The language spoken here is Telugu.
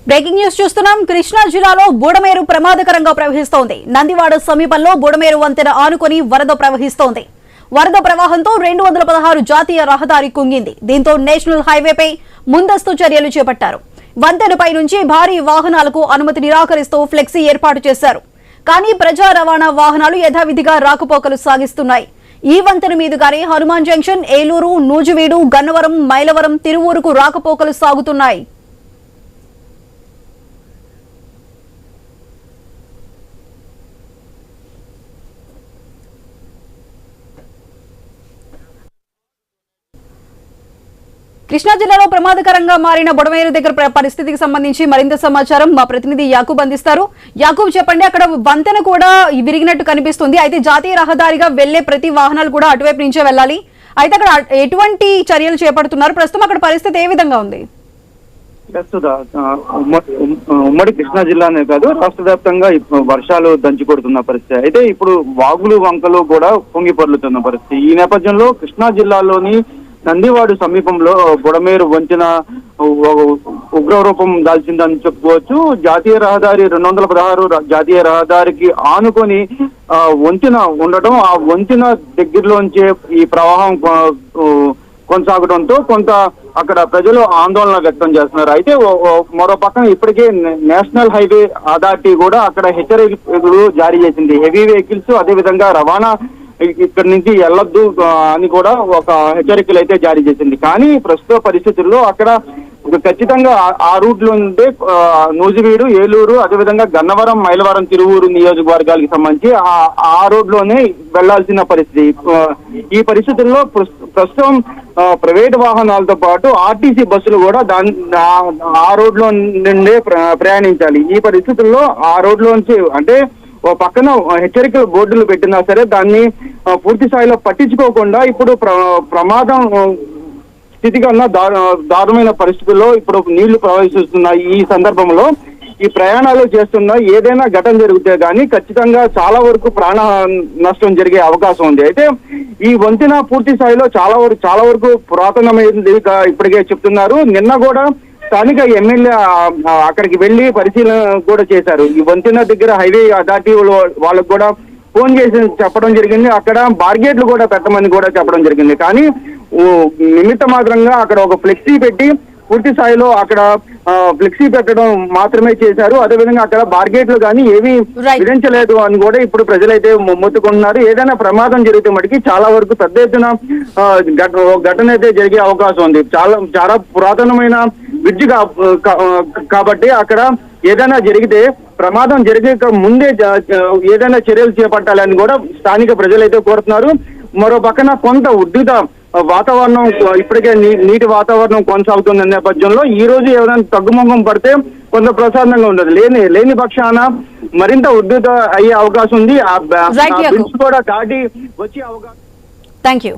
బ్రేకింగ్ న్యూస్ చూస్తున్నాం. కృష్ణా జిల్లాలో బుడమేరు ప్రమాదకరంగా ప్రవహిస్తోంది. నందివాడ సమీపంలో బుడమేరు వంతెన ఆనుకొని వరద ప్రవహిస్తోంది. వరద ప్రవాహంతో 216 జాతీయ రహదారి కుంగింది. దీంతో నేషనల్ హైవేపై ముందస్తు చర్యలు చేపట్టారు. వంతెనపై నుంచి భారీ వాహనాలకు అనుమతి నిరాకరిస్తూ ఫ్లెక్సీ ఏర్పాటు చేశారు. కానీ ప్రజా రవాణా వాహనాలు యథావిధిగా రాకపోకలు సాగిస్తున్నాయి. ఈ వంతెన మీదుగానే హనుమాన్ జంక్షన్, ఏలూరు, నూజివీడు, గన్నవరం, మైలవరం, తిరువూరుకు రాకపోకలు సాగుతున్నాయి. కృష్ణా జిల్లాలో ప్రమాదకరంగా మారిన బుడమేరు దగ్గర పరిస్థితికి సంబంధించి మరింత సమాచారం మా ప్రతినిధి యాకూబ్ అందిస్తారు. యాకూబ్, చెప్పండి. అక్కడ వంతెన కూడా విరిగినట్టు కనిపిస్తుంది. అయితే జాతీయ రహదారిగా వెళ్లే ప్రతి వాహనాలు కూడా అటువైపు నుంచే వెళ్ళాలి. అయితే అక్కడ ఎటువంటి చర్యలు చేపడుతున్నారు? ప్రస్తుతం అక్కడ పరిస్థితి ఏ విధంగా ఉంది? ఉమ్మడి కృష్ణా జిల్లానే కాదు, రాష్ట్ర వ్యాప్తంగా వర్షాలు దంచి కొడుతున్న పరిస్థితి. అయితే ఇప్పుడు వాగులు వంకలు కూడా పొంగి పొర్లుతున్న పరిస్థితి. ఈ నేపథ్యంలో కృష్ణా జిల్లాలోని నందివాడు సమీపంలో బుడమేరు వంతెన ఉగ్రరూపం దాల్చిందని చెప్పుకోవచ్చు. జాతీయ రహదారి 216 జాతీయ రహదారికి ఆనుకొని వంతెన ఉండటం, ఆ వంతెన దగ్గరలోంచే ఈ ప్రవాహం కొనసాగడంతో కొంత అక్కడ ప్రజలు ఆందోళన వ్యక్తం చేస్తున్నారు. అయితే మరో పక్కన ఇప్పటికే నేషనల్ హైవే అథారిటీ కూడా అక్కడ హెచ్చరికలు జారీ చేసింది. హెవీ వెహికల్స్ అదేవిధంగా రవాణా ఇక్కడి నుంచి వెళ్ళొద్దు అని కూడా ఒక హెచ్చరికలు అయితే జారీ చేసింది. కానీ ప్రస్తుత పరిస్థితుల్లో అక్కడ ఖచ్చితంగా ఆ రూట్ లో ఉంటే నూజివీడు, ఏలూరు, అదేవిధంగా గన్నవరం, మైలవరం, తిరువూరు నియోజకవర్గాలకు సంబంధించి ఆ రోడ్ లోనే వెళ్లాల్సిన పరిస్థితి. ఈ పరిస్థితుల్లో ప్రస్తుతం ప్రైవేట్ వాహనాలతో పాటు ఆర్టీసీ బస్సులు కూడా ఆ రోడ్ లో నుండే ప్రయాణించాలి. ఈ పరిస్థితుల్లో ఆ రోడ్ లోంచి అంటే ఓ పక్కన హెచ్చరికల బోర్డులు పెట్టినా సరే దాన్ని పూర్తి స్థాయిలో పట్టించుకోకుండా ఇప్పుడు ప్రమాదం స్థితిగా ఉన్న దారుణమైన పరిస్థితుల్లో ఇప్పుడు నీళ్లు ప్రవహిస్తున్నాయి. ఈ సందర్భంలో ఈ ప్రయాణాలు చేస్తున్న ఏదైనా ఘటన జరిగితే గానీ ఖచ్చితంగా చాలా వరకు ప్రాణ నష్టం జరిగే అవకాశం ఉంది. అయితే ఈ వంతెన పూర్తి స్థాయిలో చాలా వరకు పురాతనమైంది ఇప్పటికే చెప్తున్నారు. నిన్న కూడా స్థానిక ఎమ్మెల్యే అక్కడికి వెళ్లి పరిశీలన కూడా చేశారు. ఈ వంతెన దగ్గర హైవే అథారిటీ వాళ్ళకు కూడా ఫోన్ చేసి చెప్పడం జరిగింది. అక్కడ బార్గేట్లు కూడా పెట్టమని కూడా చెప్పడం జరిగింది. కానీ నిమిత్త మాత్రంగా అక్కడ ఒక ఫ్లెక్సీ పెట్టి పూర్తి స్థాయిలో అక్కడ ఫ్లెక్సీ పెట్టడం మాత్రమే చేశారు. అదేవిధంగా అక్కడ బార్గేట్లు కానీ ఏమీ విధించలేదు అని కూడా ఇప్పుడు ప్రజలైతే మొత్తుకుంటున్నారు. ఏదైనా ప్రమాదం జరిగితే మటుకి చాలా వరకు పెద్ద ఎత్తున ఘటన అయితే జరిగే అవకాశం ఉంది. చాలా పురాతనమైన బ్రిడ్జ్ కాబట్టి అక్కడ ఏదైనా జరిగితే ప్రమాదం జరిగే ముందే ఏదైనా చర్యలు చేపట్టాలని కూడా స్థానిక ప్రజలైతే కోరుతున్నారు. మరో పక్కన కొంత ఉద్రిక్త వాతావరణం ఇప్పటికే నీటి వాతావరణం కొనసాగుతున్న నేపథ్యంలో ఈ రోజు ఎవరైనా తగ్గుముఖం పడితే కొంత ప్రశాంతంగా ఉండదు. లేని పక్షాన మరింత ఉద్రిక్త అయ్యే అవకాశం ఉంది. ఆ బ్రిడ్జ్ కూడా దాటి వచ్చే అవకాశం. Thank you.